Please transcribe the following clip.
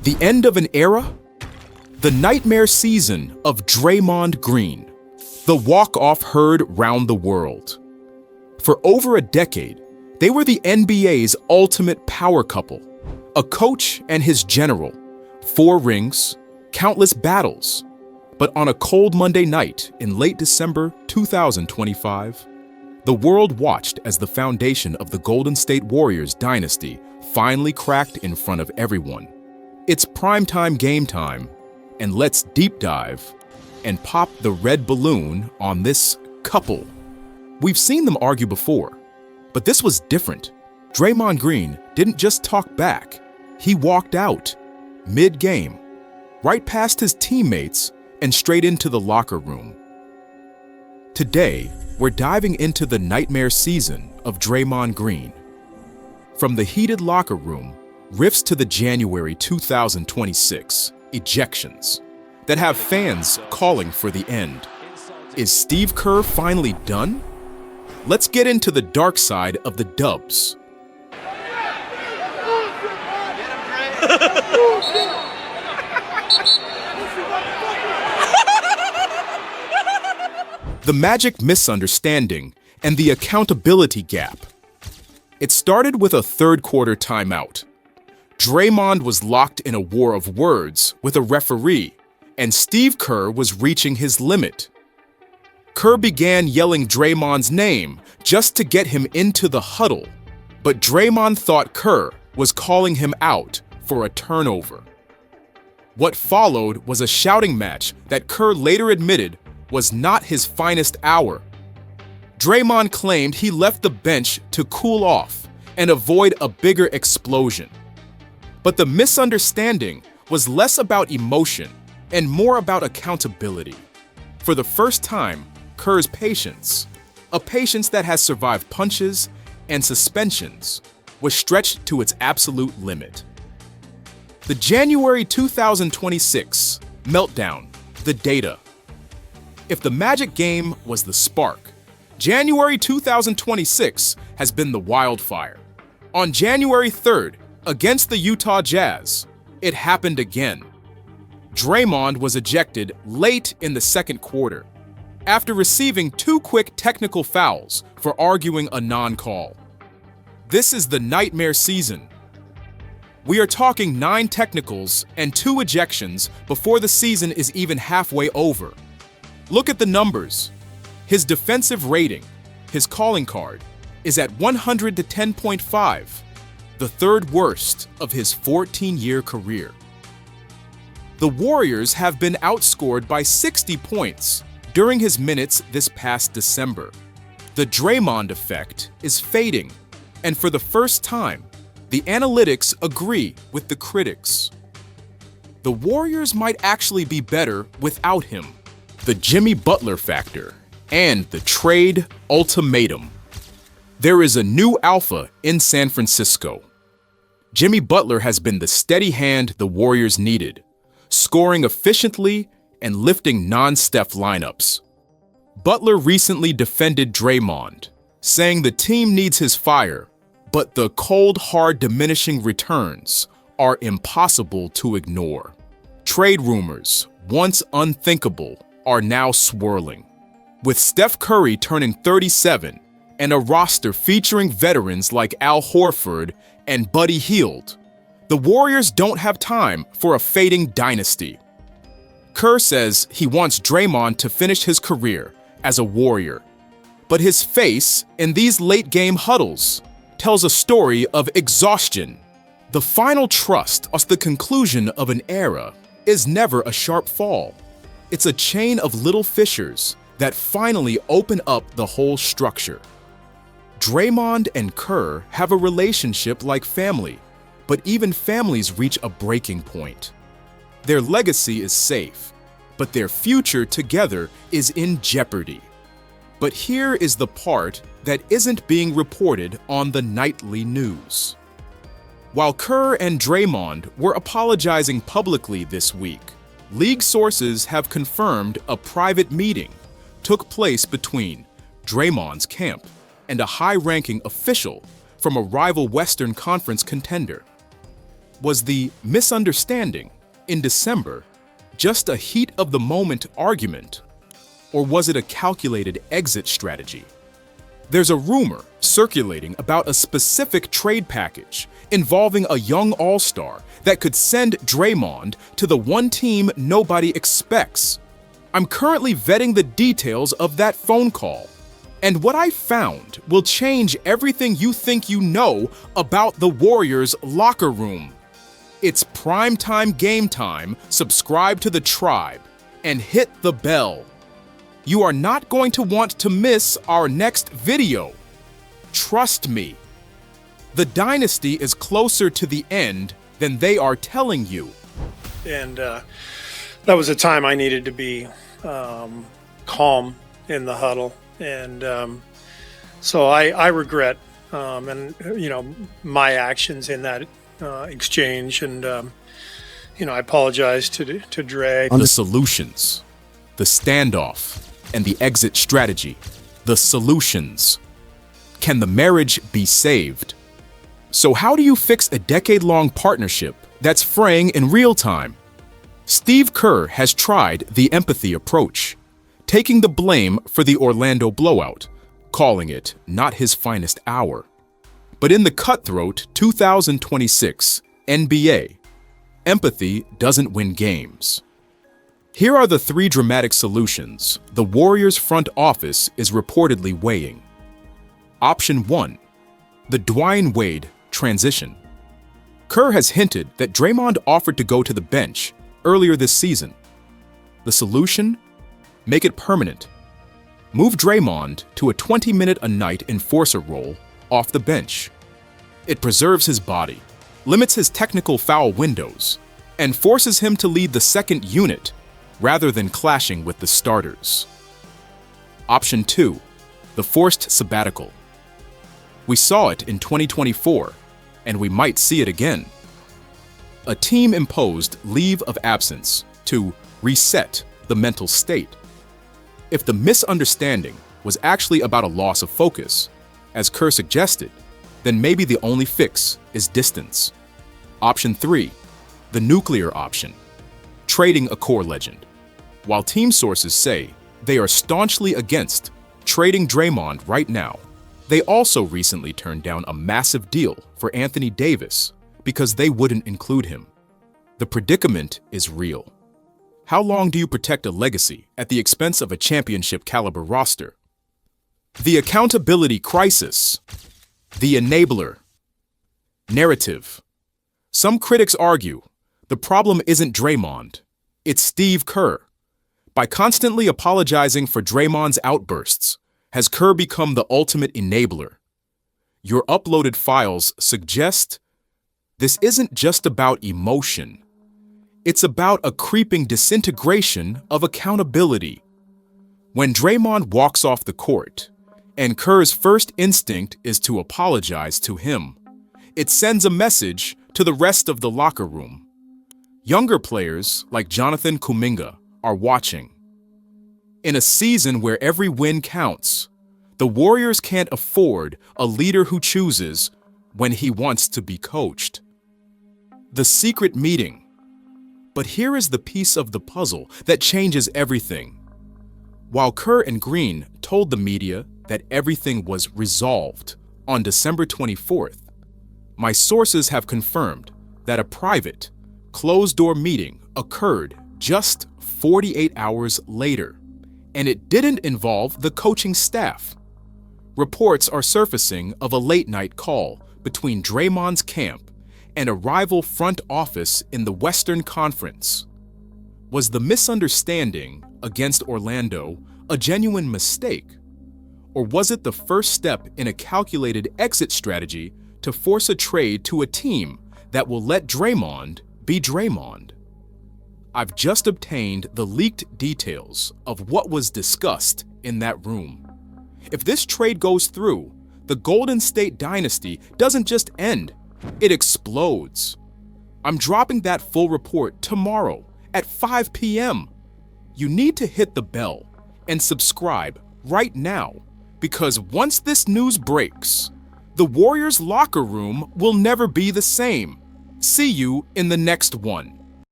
The end of an era? The nightmare season of Draymond Green. The walk-off heard round the world. For over a decade, they were the NBA's ultimate power couple. A coach and his general. 4 rings, countless battles. But on a cold Monday night in late December 2025, the world watched as the foundation of the Golden State Warriors dynasty finally cracked in front of everyone. It's primetime game time, and let's deep dive and pop the red balloon on this couple. We've seen them argue before, but this was different. Draymond Green didn't just talk back, he walked out, mid-game, right past his teammates and straight into the locker room. Today, we're diving into the nightmare season of Draymond Green. From the heated locker room, riffs to the January 2026 ejections that have fans calling for the end. Is Steve Kerr finally done? Let's get into the dark side of the Dubs. The Magic misunderstanding and the accountability gap. It started with a third-quarter timeout. Draymond was locked in a war of words with a referee, and Steve Kerr was reaching his limit. Kerr began yelling Draymond's name just to get him into the huddle, but Draymond thought Kerr was calling him out for a turnover. What followed was a shouting match that Kerr later admitted was not his finest hour. Draymond claimed he left the bench to cool off and avoid a bigger explosion. But the misunderstanding was less about emotion and more about accountability. For the first time, Kerr's patience, a patience that has survived punches and suspensions, was stretched to its absolute limit. The January 2026 meltdown, the data. If the Magic game was the spark, January 2026 has been the wildfire. On January 3rd, against the Utah Jazz, it happened again. Draymond was ejected late in the second quarter after receiving 2 quick technical fouls for arguing a non-call. This is the nightmare season. We are talking 9 technicals and 2 ejections before the season is even halfway over. Look at the numbers. His defensive rating, his calling card, is at 100 to 10.5, the 3rd worst of his 14-year career. The Warriors have been outscored by 60 points during his minutes this past December. The Draymond effect is fading, and for the first time, the analytics agree with the critics. The Warriors might actually be better without him. The Jimmy Butler factor and the trade ultimatum. There is a new alpha in San Francisco. Jimmy Butler has been the steady hand the Warriors needed, scoring efficiently and lifting non-Steph lineups. Butler recently defended Draymond, saying the team needs his fire, but the cold, hard, diminishing returns are impossible to ignore. Trade rumors, once unthinkable, are now swirling. With Steph Curry turning 37 and a roster featuring veterans like Al Horford and Buddy Hield, the Warriors don't have time for a fading dynasty. Kerr says he wants Draymond to finish his career as a Warrior, but his face in these late-game huddles tells a story of exhaustion. The final trust as the conclusion of an era is never a sharp fall. It's a chain of little fissures that finally open up the whole structure. Draymond and Kerr have a relationship like family, but even families reach a breaking point. Their legacy is safe, but their future together is in jeopardy. But here is the part that isn't being reported on the nightly news. While Kerr and Draymond were apologizing publicly this week, league sources have confirmed a private meeting took place between Draymond's camp and a high-ranking official from a rival Western Conference contender. Was the misunderstanding in December just a heat-of-the-moment argument, or was it a calculated exit strategy? There's a rumor circulating about a specific trade package involving a young all-star that could send Draymond to the one team nobody expects. I'm currently vetting the details of that phone call, and what I found will change everything you think you know about the Warriors' locker room. It's primetime game time. Subscribe to the tribe and hit the bell. You are not going to want to miss our next video. Trust me. The Dynasty is closer to the end than they are telling you. And that was a time I needed to be calm in the huddle. And so I regret, my actions in that exchange. And, I apologize to Dre. The solutions, the standoff, and the exit strategy. The solutions. Can the marriage be saved? So how do you fix a decade-long partnership that's fraying in real time? Steve Kerr has tried the empathy approach, taking the blame for the Orlando blowout, calling it not his finest hour. But in the cutthroat 2026 NBA, empathy doesn't win games. Here are the 3 dramatic solutions the Warriors front office is reportedly weighing. Option 1. The Dwayne Wade transition. Kerr has hinted that Draymond offered to go to the bench earlier this season. The solution? Make it permanent. Move Draymond to a 20-minute-a-night enforcer role off the bench. It preserves his body, limits his technical foul windows, and forces him to lead the second unit rather than clashing with the starters. Option 2. The forced sabbatical. We saw it in 2024, and we might see it again. A team-imposed leave of absence to reset the mental state. If the misunderstanding was actually about a loss of focus, as Kerr suggested, then maybe the only fix is distance. Option 3. The nuclear option. Trading a core legend. While team sources say they are staunchly against trading Draymond right now, they also recently turned down a massive deal for Anthony Davis because they wouldn't include him. The predicament is real. How long do you protect a legacy at the expense of a championship-caliber roster? The accountability crisis. The enabler. Narrative. Some critics argue the problem isn't Draymond, it's Steve Kerr. By constantly apologizing for Draymond's outbursts, has Kerr become the ultimate enabler? Your uploaded files suggest this isn't just about emotion. It's about a creeping disintegration of accountability. When Draymond walks off the court, and Kerr's first instinct is to apologize to him, it sends a message to the rest of the locker room. Younger players like Jonathan Kuminga are watching. In a season where every win counts, the Warriors can't afford a leader who chooses when he wants to be coached. The secret meeting. But here is the piece of the puzzle that changes everything. While Kerr and Green told the media that everything was resolved on December 24th, my sources have confirmed that a private, closed-door meeting occurred just 48 hours later, and it didn't involve the coaching staff. Reports are surfacing of a late-night call between Draymond's camp and a rival front office in the Western Conference. Was the misunderstanding against Orlando a genuine mistake? Or was it the first step in a calculated exit strategy to force a trade to a team that will let Draymond be Draymond? I've just obtained the leaked details of what was discussed in that room. If this trade goes through, the Golden State Dynasty doesn't just end, it explodes. I'm dropping that full report tomorrow at 5 p.m. You need to hit the bell and subscribe right now, because once this news breaks, the Warriors' locker room will never be the same. See you in the next one.